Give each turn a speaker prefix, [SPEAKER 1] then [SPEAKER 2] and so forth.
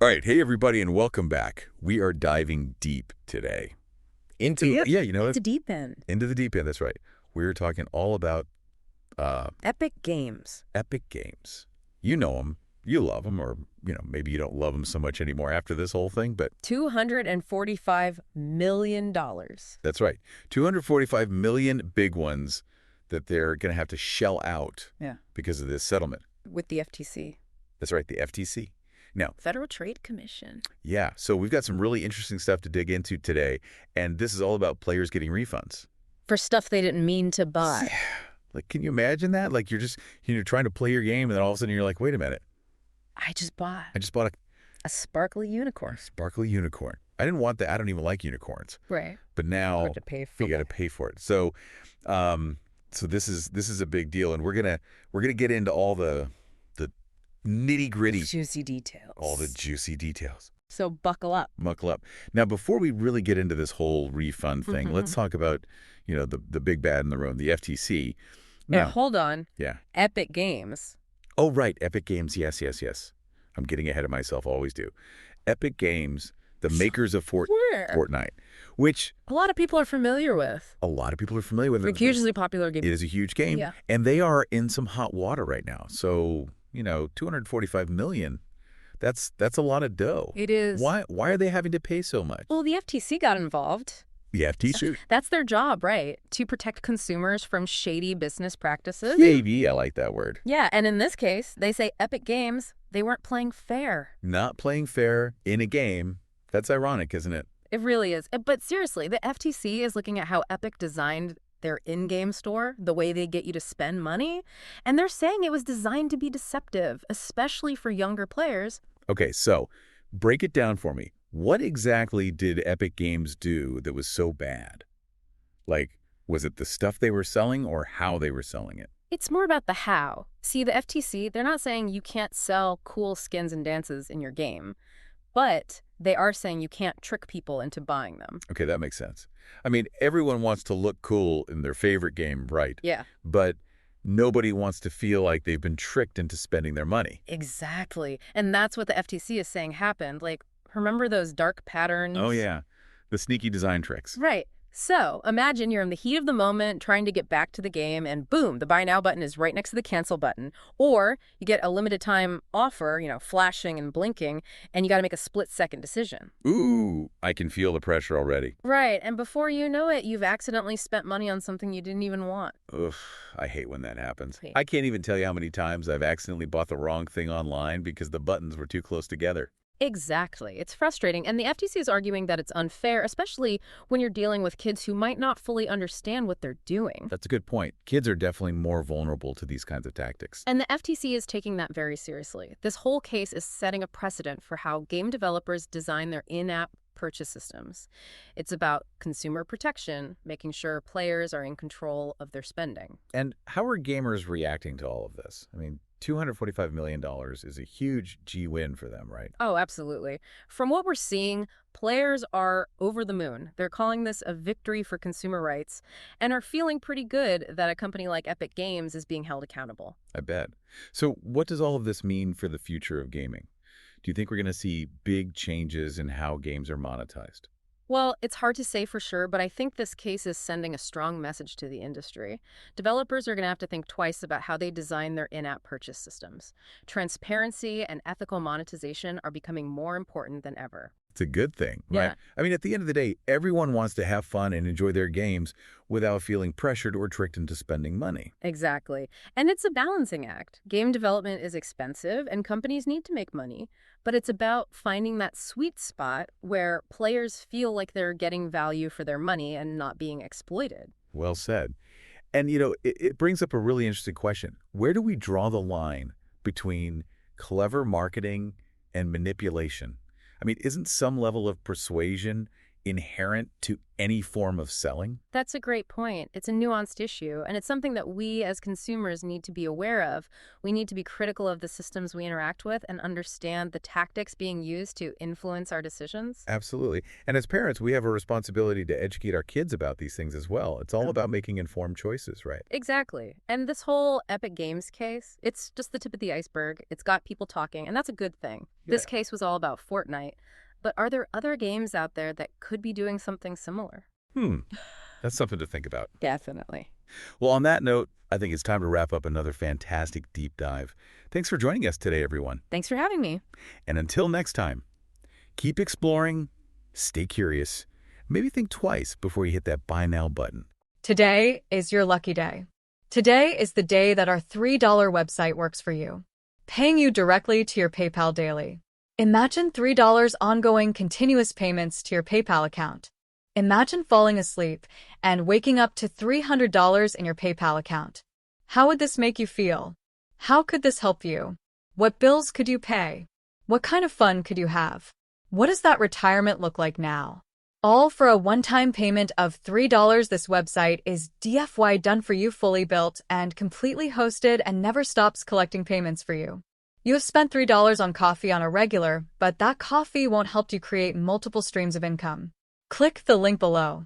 [SPEAKER 1] All right, hey everybody, and welcome back. We are diving deep today into
[SPEAKER 2] Deep?
[SPEAKER 3] It's a deep end.
[SPEAKER 1] into the deep end. That's right. We're talking all about
[SPEAKER 3] Epic Games.
[SPEAKER 1] epic games. You know them, you love them, or maybe you don't love them so much anymore after this whole thing. But
[SPEAKER 3] $245 million.
[SPEAKER 1] that's right, 245 million big ones that they're going to have to shell out because of this settlement
[SPEAKER 3] With the FTC.
[SPEAKER 1] That's right, the FTC. Now,
[SPEAKER 3] Federal Trade Commission.
[SPEAKER 1] yeah, so we've got some really interesting stuff to dig into today, and this is all about players getting refunds.
[SPEAKER 3] For stuff they didn't mean to buy.
[SPEAKER 1] Yeah. Like, can you imagine that? Like, you're trying to play your game, and then all of a sudden you're like, wait a minute.
[SPEAKER 3] I just bought
[SPEAKER 1] a
[SPEAKER 3] a sparkly unicorn.
[SPEAKER 1] sparkly unicorn. I didn't want that. I don't even like unicorns.
[SPEAKER 3] Right.
[SPEAKER 1] But now
[SPEAKER 3] You have to pay for
[SPEAKER 1] you got to pay for it. So, this is a big deal, and we're gonna get into all the nitty-gritty,
[SPEAKER 3] Juicy details.
[SPEAKER 1] all the juicy details.
[SPEAKER 3] So buckle up.
[SPEAKER 1] Muckle up. Now, before we really get into this whole refund thing, let's talk about, the big bad in the room, the FTC.
[SPEAKER 3] Now,
[SPEAKER 1] Now,
[SPEAKER 3] hold on.
[SPEAKER 1] yeah.
[SPEAKER 3] Epic Games.
[SPEAKER 1] Oh, right. Epic Games. Yes. I'm getting ahead of myself. Always do. Epic Games, the makers of Fortnite, which
[SPEAKER 3] A lot of people are familiar with.
[SPEAKER 1] a lot of people are familiar with.
[SPEAKER 3] Like hugely popular game.
[SPEAKER 1] It is a huge game.
[SPEAKER 3] Yeah.
[SPEAKER 1] And they are in some hot water right now. So, 245 million, that's a lot of dough.
[SPEAKER 3] It is.
[SPEAKER 1] Why are they having to pay so much?
[SPEAKER 3] Well, the FTC got involved.
[SPEAKER 1] The FTC.
[SPEAKER 3] That's their job, right? To protect consumers from shady business practices.
[SPEAKER 1] Maybe. I like that word.
[SPEAKER 3] Yeah, and in this case, they say Epic Games, they weren't playing fair.
[SPEAKER 1] Not playing fair in a game. That's ironic, isn't it?
[SPEAKER 3] It really is. But seriously, the FTC is looking at how Epic designed their in-game store, the way they get you to spend money, and they're saying it was designed to be deceptive, especially for younger players.
[SPEAKER 1] Okay, so break it down for me. What exactly did Epic Games do that was so bad? Like, was it the stuff they were selling or how they were selling it?
[SPEAKER 3] It's more about the how. See, the FTC, they're not saying you can't sell cool skins and dances in your game, but they are saying you can't trick people into buying them.
[SPEAKER 1] Okay, that makes sense. I mean, everyone wants to look cool in their favorite game, right?
[SPEAKER 3] Yeah.
[SPEAKER 1] But nobody wants to feel like they've been tricked into spending their money.
[SPEAKER 3] Exactly. And that's what the FTC is saying happened. Like, remember those dark patterns?
[SPEAKER 1] Oh, yeah. The sneaky design tricks.
[SPEAKER 3] Right. So imagine you're in the heat of the moment trying to get back to the game and boom, the buy now button is right next to the cancel button. Or you get a limited time offer, flashing and blinking, and you got to make a split-second decision.
[SPEAKER 1] Ooh, I can feel the pressure already.
[SPEAKER 3] Right. And before you know it, you've accidentally spent money on something you didn't even want.
[SPEAKER 1] Ugh, I hate when that happens.
[SPEAKER 3] Yeah.
[SPEAKER 1] I can't even tell you how many times I've accidentally bought the wrong thing online because the buttons were too close together.
[SPEAKER 3] Exactly. It's frustrating. And the FTC is arguing that it's unfair, especially when you're dealing with kids who might not fully understand what they're doing.
[SPEAKER 1] That's a good point. Kids are definitely more vulnerable to these kinds of tactics.
[SPEAKER 3] And the FTC is taking that very seriously. This whole case is setting a precedent for how game developers design their in-app purchase systems. It's about consumer protection, making sure players are in control of their spending.
[SPEAKER 1] And how are gamers reacting to all of this? I mean, $245 million is a huge G-win for them, right?
[SPEAKER 3] Oh, absolutely. From what we're seeing, players are over the moon. They're calling this a victory for consumer rights and are feeling pretty good that a company like Epic Games is being held accountable.
[SPEAKER 1] I bet. So what does all of this mean for the future of gaming? Do you think we're going to see big changes in how games are monetized?
[SPEAKER 3] Well, it's hard to say for sure, but I think this case is sending a strong message to the industry. Developers are going to have to think twice about how they design their in-app purchase systems. Transparency and ethical monetization are becoming more important than ever.
[SPEAKER 1] It's a good thing, right?
[SPEAKER 3] Yeah.
[SPEAKER 1] I mean, at the end of the day, everyone wants to have fun and enjoy their games without feeling pressured or tricked into spending money.
[SPEAKER 3] Exactly. And it's a balancing act. Game development is expensive and companies need to make money, but it's about finding that sweet spot where players feel like they're getting value for their money and not being exploited.
[SPEAKER 1] Well said. And, it brings up a really interesting question. Where do we draw the line between clever marketing and manipulation? I mean, isn't some level of persuasion inherent to any form of selling?
[SPEAKER 3] That's a great point. It's a nuanced issue, and it's something that we as consumers need to be aware of. We need to be critical of the systems we interact with and understand the tactics being used to influence our decisions.
[SPEAKER 1] Absolutely. And as parents, we have a responsibility to educate our kids about these things as well. It's all about making informed choices, right?
[SPEAKER 3] Exactly. And this whole Epic Games case, it's just the tip of the iceberg. It's got people talking, and that's a good thing. This case was all about Fortnite. But are there other games out there that could be doing something similar?
[SPEAKER 1] That's something to think about.
[SPEAKER 3] Definitely.
[SPEAKER 1] Well, on that note, I think it's time to wrap up another fantastic deep dive. Thanks for joining us today, everyone.
[SPEAKER 3] Thanks for having me.
[SPEAKER 1] And until next time, keep exploring, stay curious, maybe think twice before you hit that buy now button.
[SPEAKER 2] Today is your lucky day. Today is the day that our $3 website works for you, paying you directly to your PayPal daily. Imagine $3 ongoing continuous payments to your PayPal account. Imagine falling asleep and waking up to $300 in your PayPal account. How would this make you feel? How could this help you? What bills could you pay? What kind of fun could you have? What does that retirement look like now? All for a one-time payment of $3. This website is DFY done for you, fully built and completely hosted, and never stops collecting payments for you. You have spent $3 on coffee on a regular, but that coffee won't help you create multiple streams of income. Click the link below.